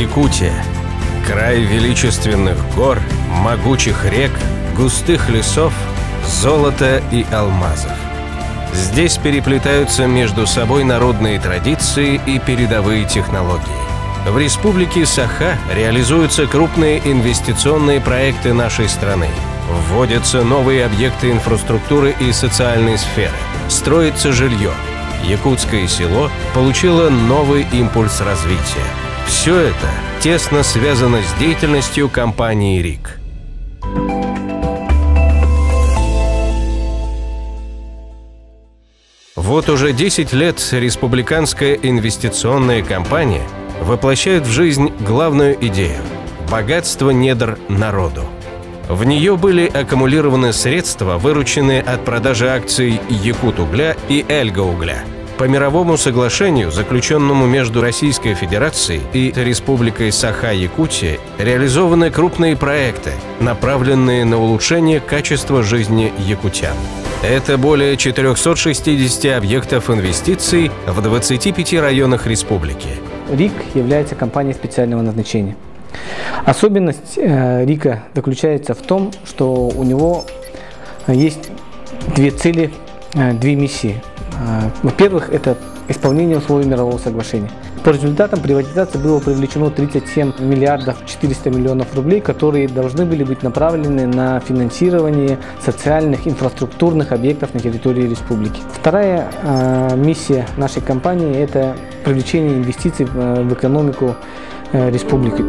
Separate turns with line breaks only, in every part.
Якутия. Край величественных гор, могучих рек, густых лесов, золота и алмазов. Здесь переплетаются между собой народные традиции и передовые технологии. В республике Саха реализуются крупные инвестиционные проекты нашей страны. Вводятся новые объекты инфраструктуры и социальной сферы. Строится жилье. Якутское село получило новый импульс развития. Все это тесно связано с деятельностью компании РИК. Вот уже 10 лет республиканская инвестиционная компания воплощает в жизнь главную идею – богатство недр народу. В нее были аккумулированы средства, вырученные от продажи акций Якутугля и Эльгаугля. По мировому соглашению, заключенному между Российской Федерацией и Республикой Саха-Якутия, реализованы крупные проекты, направленные на улучшение качества жизни якутян. Это более 460 объектов инвестиций в 25 районах республики.
РИК является компанией специального назначения. Особенность РИКа заключается в том, что у него есть две цели, две миссии. Во-первых, это исполнение условий мирового соглашения. По результатам приватизации было привлечено 37 миллиардов 400 миллионов рублей, которые должны были быть направлены на финансирование социальных инфраструктурных объектов на территории республики. Вторая миссия нашей компании – это привлечение инвестиций в экономику республики.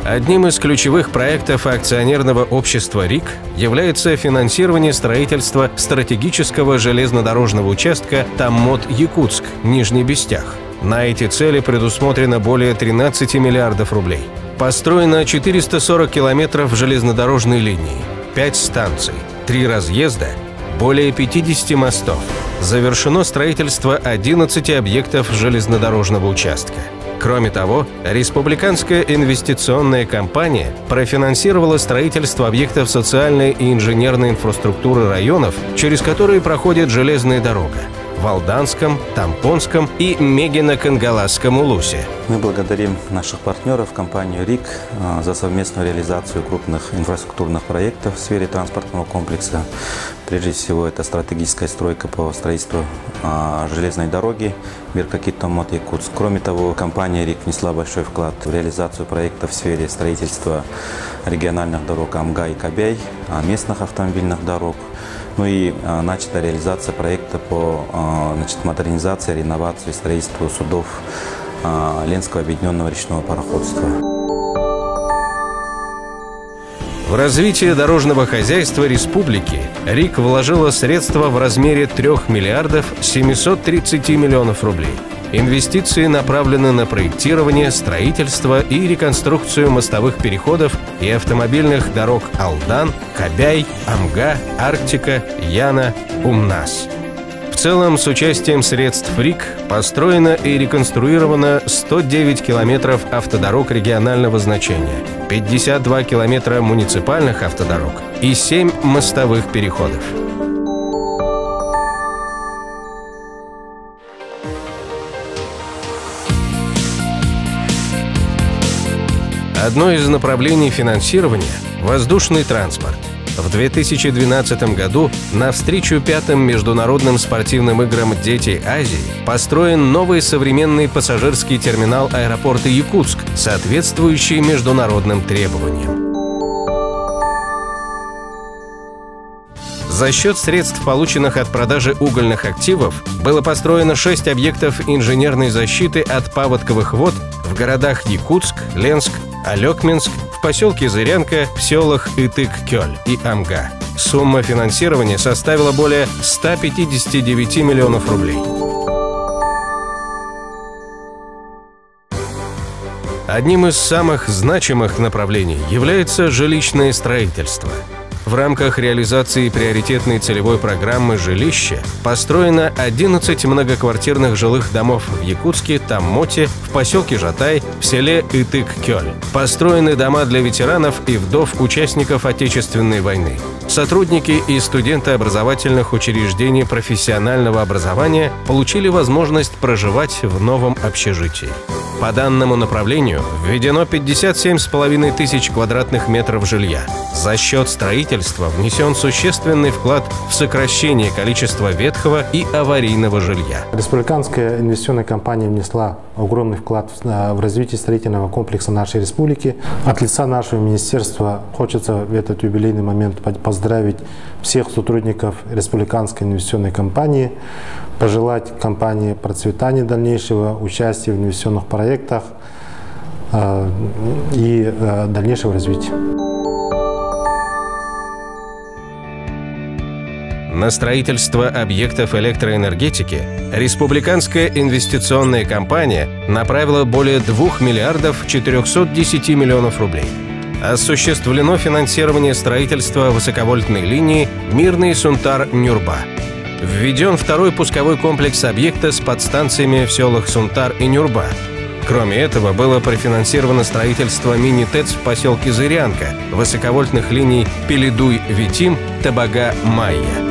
Одним из ключевых проектов акционерного общества РИК является финансирование строительства стратегического железнодорожного участка Таммот-Якутск, Нижний Бестях. На эти цели предусмотрено более 13 миллиардов рублей. Построено 440 километров железнодорожной линии, 5 станций, 3 разъезда, более 50 мостов. Завершено строительство 11 объектов железнодорожного участка. Кроме того, республиканская инвестиционная компания профинансировала строительство объектов социальной и инженерной инфраструктуры районов, через которые проходит железная дорога в Алданском, Тампонском и Мегино-Кангаласском улусе.
Мы благодарим наших партнеров, компанию РИК, за совместную реализацию крупных инфраструктурных проектов в сфере транспортного комплекса. Прежде всего, это стратегическая стройка по строительству железной дороги Миркакит-Таммот-Якутск. Кроме того, компания РИК внесла большой вклад в реализацию проектов в сфере строительства региональных дорог Амга и Кабяй, местных автомобильных дорог. Ну и начата реализация проекта по модернизации, реновации и строительству судов Ленского объединенного речного пароходства.
В развитие дорожного хозяйства республики РИК вложила средства в размере 3 миллиардов 730 миллионов рублей. Инвестиции направлены на проектирование, строительство и реконструкцию мостовых переходов и автомобильных дорог Алдан, Кабяй, Амга, Арктика, Яна, Умнас. В целом, с участием средств РИК построено и реконструировано 109 километров автодорог регионального значения, 52 километра муниципальных автодорог и 7 мостовых переходов. Одно из направлений финансирования – воздушный транспорт. В 2012 году навстречу 5-м международным спортивным играм «Дети Азии» построен новый современный пассажирский терминал аэропорта Якутск, соответствующий международным требованиям. За счет средств, полученных от продажи угольных активов, было построено 6 объектов инженерной защиты от паводковых вод в городах Якутск, Ленск, Алекминск, в поселке Зырянка, в селах Итык-Кёль и Амга. Сумма финансирования составила более 159 миллионов рублей. Одним из самых значимых направлений является жилищное строительство. В рамках реализации приоритетной целевой программы «Жилище» построено 11 многоквартирных жилых домов в Якутске, Таммоте, в поселке Жатай, в селе Итык-Кёль. Построены дома для ветеранов и вдов участников Отечественной войны. сотрудники и студенты образовательных учреждений профессионального образования получили возможность проживать в новом общежитии. По данному направлению введено 57,5 тысяч квадратных метров жилья. За счет строительства внесен существенный вклад в сокращение количества ветхого и аварийного жилья.
Республиканская инвестиционная компания внесла огромный вклад в развитие строительного комплекса нашей республики. От лица нашего министерства хочется в этот юбилейный момент поздравить всех сотрудников Республиканской инвестиционной компании, пожелать компании процветания дальнейшего, участия в инвестиционных проектах и дальнейшего развития.
На строительство объектов электроэнергетики Республиканская инвестиционная компания направила более 2 миллиардов 410 миллионов рублей. Осуществлено финансирование строительства высоковольтной линии Мирный Сунтар-Нюрба. Введен второй пусковой комплекс объекта с подстанциями в селах Сунтар и Нюрба. Кроме этого, было профинансировано строительство мини-ТЭЦ в поселке Зырянка, высоковольтных линий Пеледуй-Витим, Табага-Майя.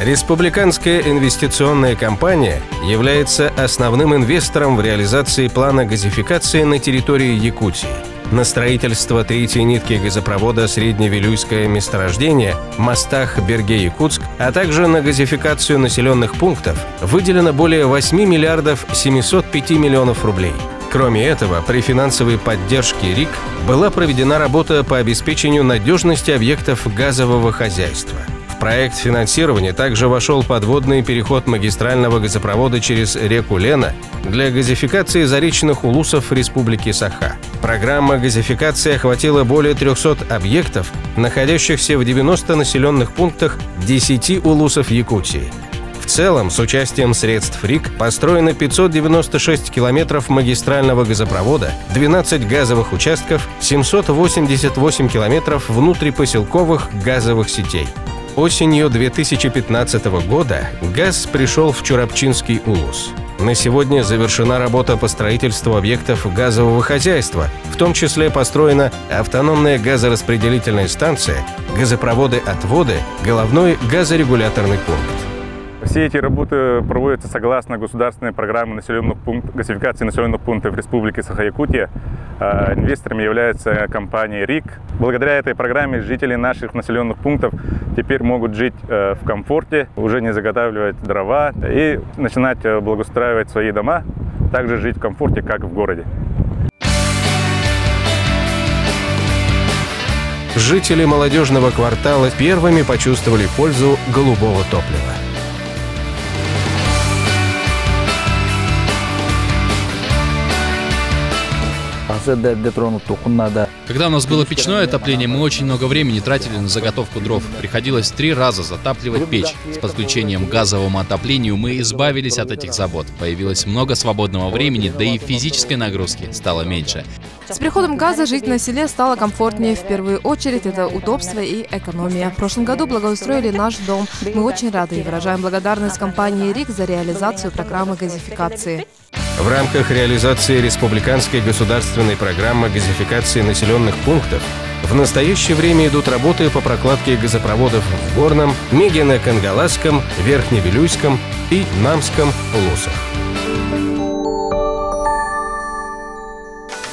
Республиканская инвестиционная компания является основным инвестором в реализации плана газификации на территории Якутии. На строительство третьей нитки газопровода Средневилюйское месторождение, мостах Берге-Якутск, а также на газификацию населенных пунктов выделено более 8 миллиардов 705 миллионов рублей. Кроме этого, при финансовой поддержке РИК была проведена работа по обеспечению надежности объектов газового хозяйства. В проект финансирования также вошел подводный переход магистрального газопровода через реку Лена для газификации заречных улусов Республики Саха. Программа газификации охватила более 300 объектов, находящихся в 90 населенных пунктах 10 улусов Якутии. В целом, с участием средств РИК построено 596 километров магистрального газопровода, 12 газовых участков, 788 километров внутрипоселковых газовых сетей. Осенью 2015 года газ пришел в Чурапчинский улус. На сегодня завершена работа по строительству объектов газового хозяйства, в том числе построена автономная газораспределительная станция, газопроводы-отводы, головной газорегуляторный пункт.
Все эти работы проводятся согласно государственной программе газификации населенных пунктов Республики Саха-Якутия. Инвестором является компания РИК. Благодаря этой программе жители наших населенных пунктов теперь могут жить в комфорте, уже не заготавливать дрова и начинать благоустраивать свои дома, также жить в комфорте, как в городе.
Жители молодежного квартала первыми почувствовали пользу голубого топлива.
Когда у нас было печное отопление, мы очень много времени тратили на заготовку дров. Приходилось 3 раза затапливать печь. С подключением к газовому отоплению мы избавились от этих забот. Появилось много свободного времени, да и физической нагрузки стало меньше.
С приходом газа жить на селе стало комфортнее. В первую очередь это удобство и экономия. В прошлом году благоустроили наш дом. Мы очень рады и выражаем благодарность компании РИК за реализацию программы газификации.
В рамках реализации республиканской государственной программы газификации населенных пунктов в настоящее время идут работы по прокладке газопроводов в Горном, Мегино-Кангаласском, Верхневилюйском и Намском улусах.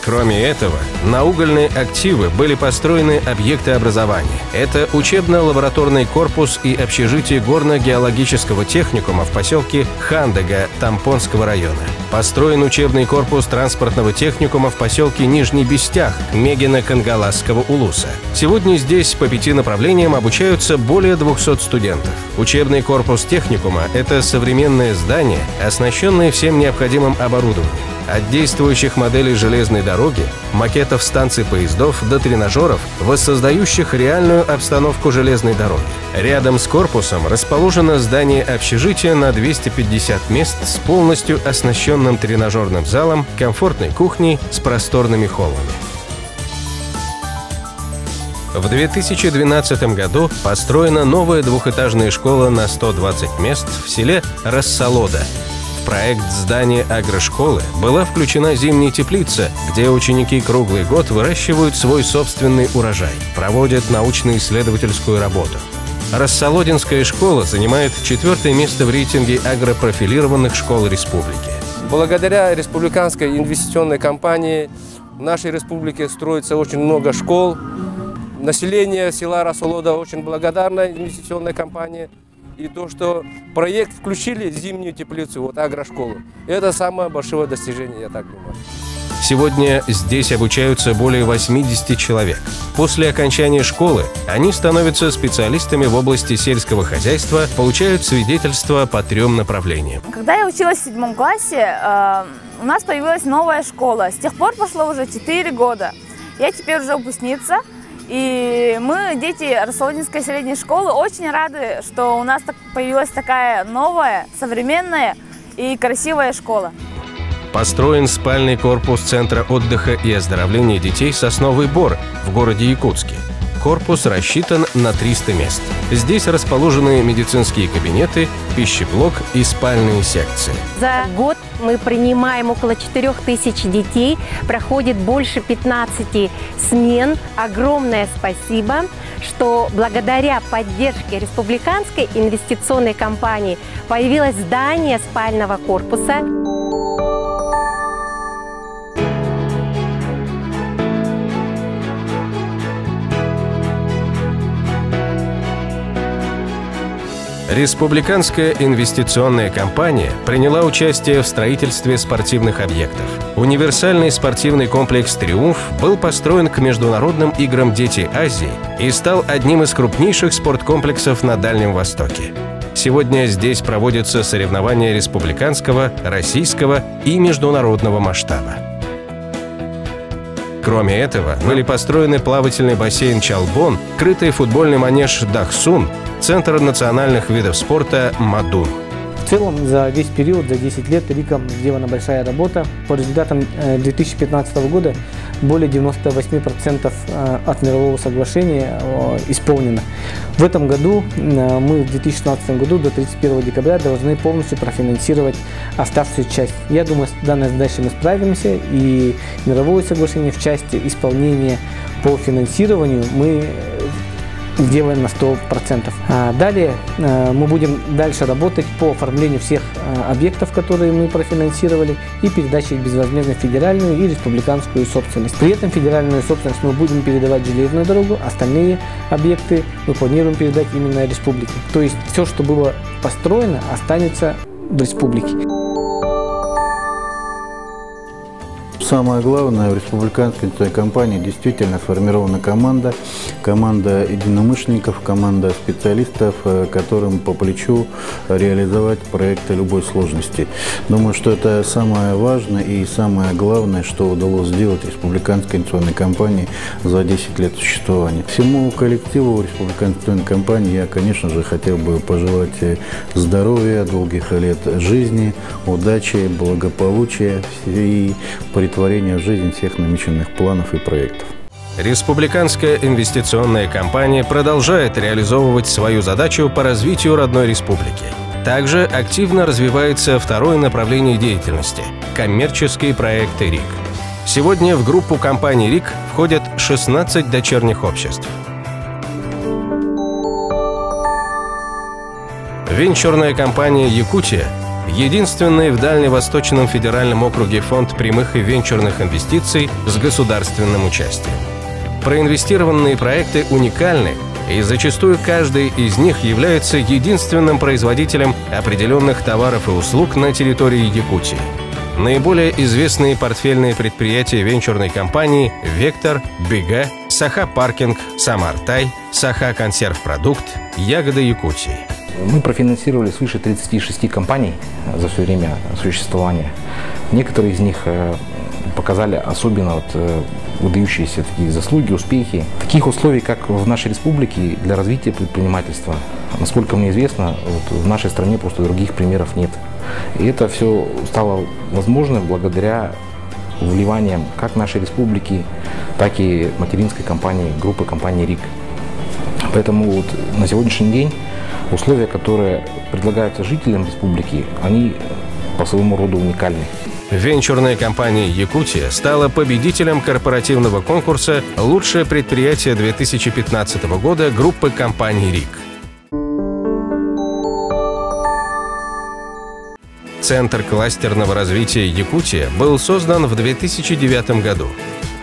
Кроме этого, на угольные активы были построены объекты образования. Это учебно-лабораторный корпус и общежитие горно-геологического техникума в поселке Хандага Тампонского района. Построен учебный корпус транспортного техникума в поселке Нижний Бестях Мегино-Кангаласского улуса. Сегодня здесь по 5 направлениям обучаются более 200 студентов. Учебный корпус техникума – это современное здание, оснащенное всем необходимым оборудованием. От действующих моделей железной дороги, макетов станций поездов до тренажеров, воссоздающих реальную обстановку железной дороги. Рядом с корпусом расположено здание общежития на 250 мест с полностью оснащенным тренажерным залом, комфортной кухней с просторными холлами. В 2012 году построена новая двухэтажная школа на 120 мест в селе Рассолода. В проект здания агрошколы была включена зимняя теплица, где ученики круглый год выращивают свой собственный урожай, проводят научно-исследовательскую работу. Рассолодинская школа занимает 4-е место в рейтинге агропрофилированных школ республики.
Благодаря республиканской инвестиционной кампании в нашей республике строится очень много школ. Население села Рассолода очень благодарно инвестиционной кампании. И то, что проект включили зимнюю теплицу, вот агрошколу, это самое большое достижение, я так думаю.
Сегодня здесь обучаются более 80 человек. После окончания школы они становятся специалистами в области сельского хозяйства, получают свидетельства по 3 направлениям.
Когда я училась в 7 классе, у нас появилась новая школа. С тех пор прошло уже 4 года. Я теперь уже выпускница. И мы, дети Рассолодинской средней школы, очень рады, что у нас появилась такая новая, современная и красивая школа.
Построен спальный корпус Центра отдыха и оздоровления детей «Сосновый Бор» в городе Якутске. Корпус рассчитан на 300 мест. Здесь расположены медицинские кабинеты, пищеблок и спальные секции.
За год мы принимаем около 4000 детей, проходит больше 15 смен. Огромное спасибо, что благодаря поддержке республиканской инвестиционной кампании появилось здание спального корпуса.
Республиканская инвестиционная компания приняла участие в строительстве спортивных объектов. Универсальный спортивный комплекс «Триумф» был построен к Международным играм «Дети Азии» и стал одним из крупнейших спорткомплексов на Дальнем Востоке. Сегодня здесь проводятся соревнования республиканского, российского и международного масштаба. Кроме этого, были построены плавательный бассейн «Чалбон», крытый футбольный манеж «Дахсун», Центр национальных видов спорта «Мадун».
В целом, за весь период, за 10 лет, РИКом сделана большая работа. По результатам 2015 года более 98% от мирового соглашения исполнено. В этом году, мы в 2016 году до 31 декабря должны полностью профинансировать оставшуюся часть. Я думаю, с данной задачей мы справимся, и мировое соглашение в части исполнения по финансированию мы делаем на 100%. Далее мы будем дальше работать по оформлению всех объектов, которые мы профинансировали, и передаче их безвозмездно в федеральную и республиканскую собственность. При этом федеральную собственность мы будем передавать железную дорогу, остальные объекты мы планируем передать именно республике. То есть все, что было построено, останется в республике.
Самое главное, в республиканской компании действительно сформирована команда единомышленников, команда специалистов, которым по плечу реализовать проекты любой сложности. Думаю, что это самое важное и самое главное, что удалось сделать республиканской инвестиционной компании за 10 лет существования. Всему коллективу республиканской инвестиционной компании я, конечно же, хотел бы пожелать здоровья, долгих лет жизни, удачи, благополучия и притворения в жизнь всех намеченных планов и проектов.
Республиканская инвестиционная компания продолжает реализовывать свою задачу по развитию родной республики. Также активно развивается второе направление деятельности – коммерческие проекты РИК. Сегодня в группу компаний РИК входят 16 дочерних обществ. Венчурная компания «Якутия» – единственный в Дальневосточном федеральном округе фонд прямых и венчурных инвестиций с государственным участием. Проинвестированные проекты уникальны, и зачастую каждый из них является единственным производителем определенных товаров и услуг на территории Якутии. Наиболее известные портфельные предприятия венчурной компании – «Вектор», «Бега», «Саха-паркинг», «Самартай», «Саха-консервпродукт», «Ягода Якутии».
Мы профинансировали свыше 36 компаний за все время существования. Некоторые из них показали особенно выдающиеся такие заслуги, успехи. Таких условий, как в нашей республике, для развития предпринимательства, насколько мне известно, в нашей стране просто других примеров нет. И это все стало возможным благодаря вливаниям как нашей республики, так и материнской компании, группы компании РИК. Поэтому на сегодняшний день условия, которые предлагаются жителям республики, они по своему роду уникальный.
Венчурная компания «Якутия» стала победителем корпоративного конкурса «Лучшее предприятие 2015 года» группы компаний «РИК». Центр кластерного развития «Якутия» был создан в 2009 году.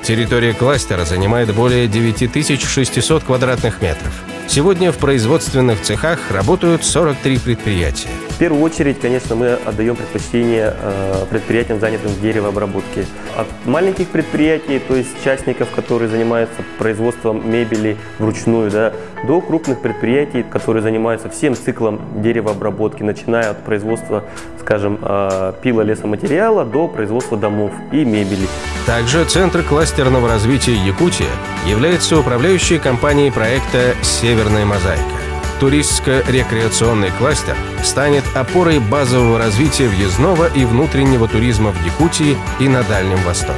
Территория кластера занимает более 9600 квадратных метров. Сегодня в производственных цехах работают 43 предприятия.
В первую очередь, конечно, мы отдаем предпочтение предприятиям, занятым в деревообработке. От маленьких предприятий, то есть частников, которые занимаются производством мебели вручную, да, до крупных предприятий, которые занимаются всем циклом деревообработки, начиная от производства, скажем, пилолесоматериала до производства домов и мебели.
Также Центр кластерного развития «Якутия» является управляющей компанией проекта «Северная мозаика». Туристско-рекреационный кластер станет опорой базового развития въездного и внутреннего туризма в Якутии и на Дальнем Востоке.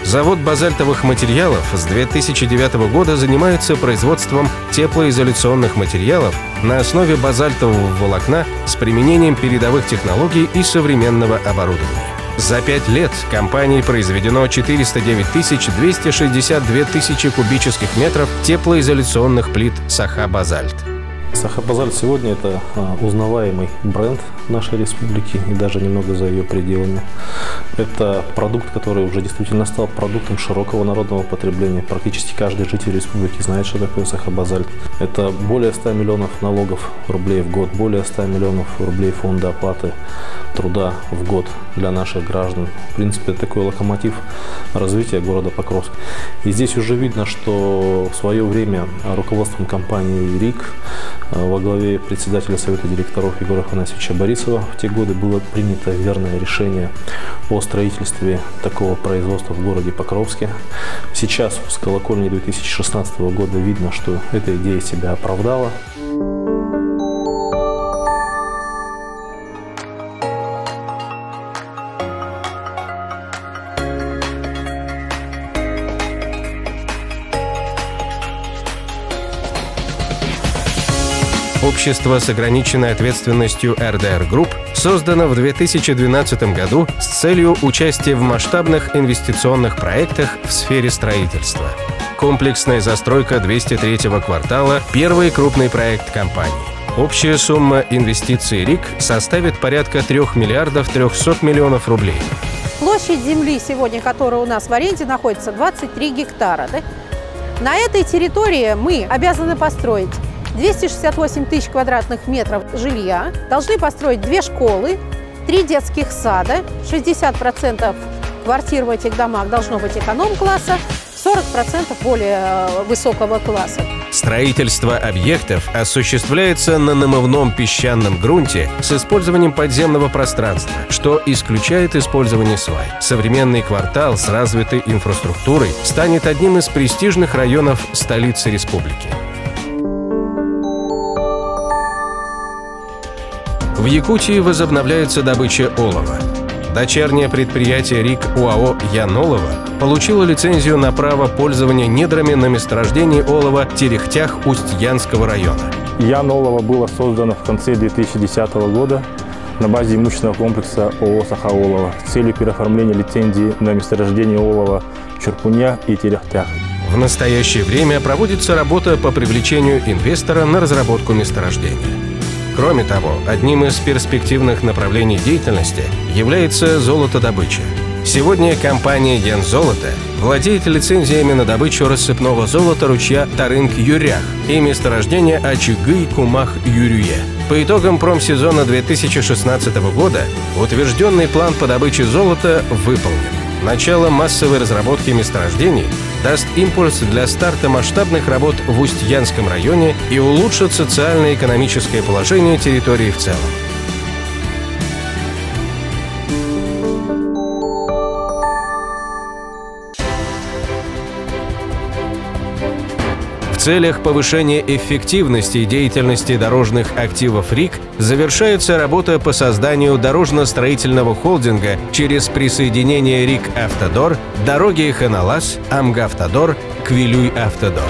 Завод базальтовых материалов с 2009 года занимается производством теплоизоляционных материалов на основе базальтового волокна с применением передовых технологий и современного оборудования. За 5 лет компанией произведено 409 262 тысячи кубических метров теплоизоляционных плит «Саха-Базальт».
«Саха-Базальт» сегодня это узнаваемый бренд нашей республики и даже немного за ее пределами. Это продукт, который уже действительно стал продуктом широкого народного потребления. Практически каждый житель республики знает, что такое «Саха-Базальт». Это более 100 миллионов налогов рублей в год, более 100 миллионов рублей фонда оплаты труда в год для наших граждан. В принципе, это такой локомотив развития города Покровска. И здесь уже видно, что в свое время руководством компании «РИК» во главе председателя Совета директоров Егора Афанасьевича Борисова в те годы было принято верное решение о строительстве такого производства в городе Покровске. Сейчас с колокольни 2016 года видно, что эта идея себя оправдала.
Общество с ограниченной ответственностью РДР Групп создано в 2012 году с целью участия в масштабных инвестиционных проектах в сфере строительства. Комплексная застройка 203-го квартала – первый крупный проект компании. Общая сумма инвестиций РИК составит порядка 3 миллиардов 300 миллионов рублей.
Площадь земли сегодня, которая у нас в аренде находится, 23 гектара. Да? На этой территории мы обязаны построить 268 тысяч квадратных метров жилья, должны построить 2 школы, 3 детских сада, 60% квартир в этих домах должно быть эконом-класса, 40% более высокого класса.
Строительство объектов осуществляется на намывном песчаном грунте с использованием подземного пространства, что исключает использование свай. Современный квартал с развитой инфраструктурой станет одним из престижных районов столицы республики. В Якутии возобновляется добыча олова. Дочернее предприятие РИК УАО «Янолово» получило лицензию на право пользования недрами на месторождении олова Терехтях Устьянского района.
«Янолово» было создано в конце 2010 года на базе имущественного комплекса ООО «Саха-Олово» с целью переоформления лицензии на месторождение олова в Чурпуня и Терехтях.
В настоящее время проводится работа по привлечению инвестора на разработку месторождения. Кроме того, одним из перспективных направлений деятельности является золотодобыча. Сегодня компания «Янзолото» владеет лицензиями на добычу рассыпного золота ручья Тарынг-Юрях и месторождения Ачыгый-Кумах-Юрюе. По итогам промсезона 2016 года утвержденный план по добыче золота выполнен. Начало массовой разработки месторождений даст импульс для старта масштабных работ в Устьянском районе и улучшит социально-экономическое положение территории в целом. В целях повышения эффективности деятельности дорожных активов РИК завершается работа по созданию дорожно-строительного холдинга через присоединение РИК Автодор, Дороги Ханалас, Амгавтодор, Квилюй Автодор.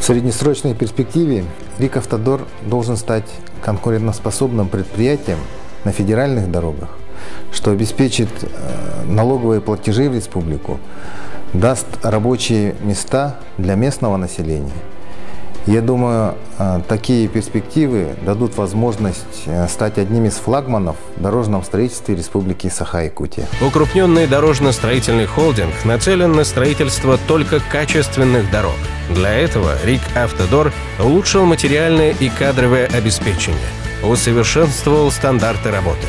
В среднесрочной перспективе РИК «Автодор» должен стать конкурентоспособным предприятием на федеральных дорогах, что обеспечит налоговые платежи в республику, даст рабочие места для местного населения. Я думаю, такие перспективы дадут возможность стать одним из флагманов в дорожном строительстве Республики Саха-Якутия.
Укрупненный дорожно-строительный холдинг нацелен на строительство только качественных дорог. Для этого РИК «Автодор» улучшил материальное и кадровое обеспечение, усовершенствовал стандарты работы.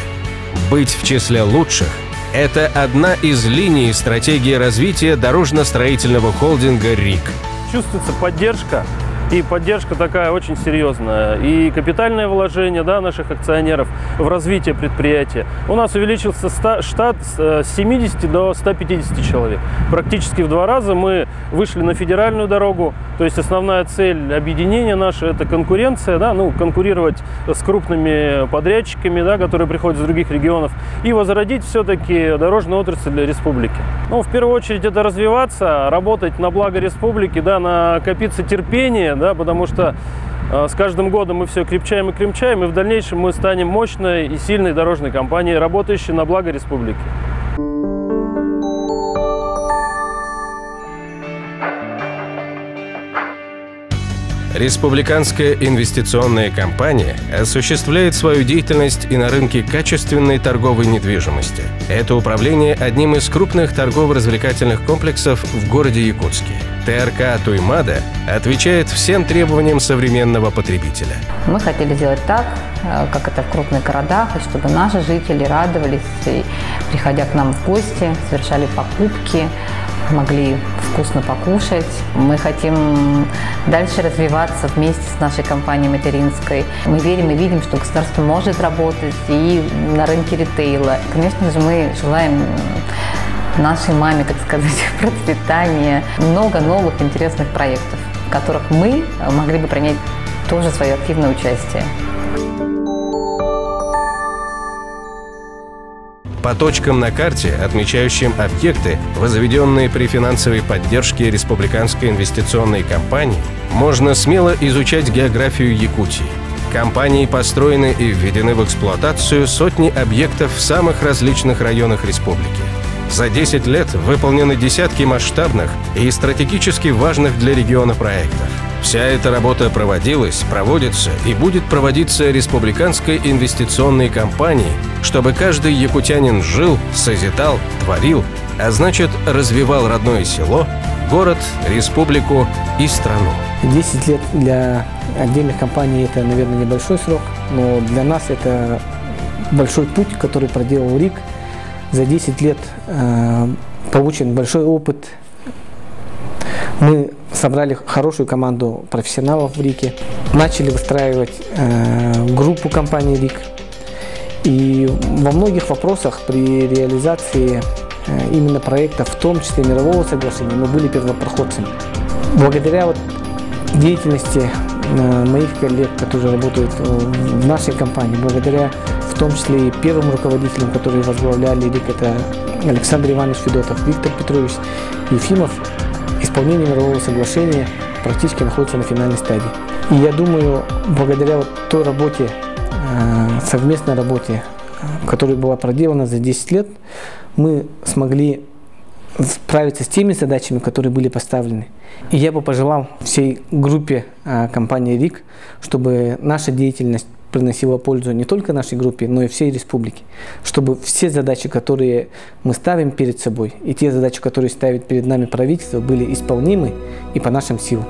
Быть в числе лучших – это одна из линий стратегии развития дорожно-строительного холдинга РИК.
Чувствуется поддержка. И поддержка такая очень серьезная. И капитальное вложение, да, наших акционеров в развитие предприятия. У нас увеличился штат с 70 до 150 человек. Практически в 2 раза мы вышли на федеральную дорогу. То есть основная цель объединения наше – это конкуренция, да, конкурировать с крупными подрядчиками, да, которые приходят из других регионов, и возродить все-таки дорожную отрасль для республики. В первую очередь это развиваться, работать на благо республики, да, накопиться терпение, да, потому что с каждым годом мы все крепчаем и крепчаем, и в дальнейшем мы станем мощной и сильной дорожной компанией, работающей на благо республики.
Республиканская инвестиционная компания осуществляет свою деятельность и на рынке качественной торговой недвижимости. Это управление одним из крупных торгово-развлекательных комплексов в городе Якутске. ТРК «Туймада» отвечает всем требованиям современного потребителя.
Мы хотели сделать так, как это в крупных городах, и чтобы наши жители радовались, и, приходя к нам в гости, совершали покупки, могли вкусно покушать. Мы хотим дальше развиваться вместе с нашей компанией материнской. Мы верим и видим, что государство может работать и на рынке ритейла. Конечно же, мы желаем нашей маме, так сказать, процветания, много новых интересных проектов, в которых мы могли бы принять тоже свое активное участие.
По точкам на карте, отмечающим объекты, возведенные при финансовой поддержке Республиканской инвестиционной компании, можно смело изучать географию Якутии. Компанией построены и введены в эксплуатацию сотни объектов в самых различных районах республики. За 10 лет выполнены десятки масштабных и стратегически важных для региона проектов. Вся эта работа проводилась, проводится и будет проводиться Республиканской инвестиционной компанией, чтобы каждый якутянин жил, созидал, творил, а значит, развивал родное село, город, республику и страну.
10 лет для отдельных компаний – это, наверное, небольшой срок, но для нас это большой путь, который проделал РИК. За 10 лет получен большой опыт. Мы собрали хорошую команду профессионалов в РИКе, начали выстраивать группу компании РИК. И во многих вопросах при реализации именно проектов, в том числе мирового соглашения, мы были первопроходцами. Благодаря деятельности моих коллег, которые работают в нашей компании, благодаря в том числе и первым руководителям, которые возглавляли РИК, это Александр Иванович Федотов, Виктор Петрович Ефимов, исполнение мирового соглашения практически находится на финальной стадии. И я думаю, благодаря той работе, совместной работе, которая была проделана за 10 лет, мы смогли справиться с теми задачами, которые были поставлены. И я бы пожелал всей группе компании РИК, чтобы наша деятельность приносила пользу не только нашей группе, но и всей республике. Чтобы все задачи, которые мы ставим перед собой, и те задачи, которые ставит перед нами правительство, были исполнимы и по нашим силам.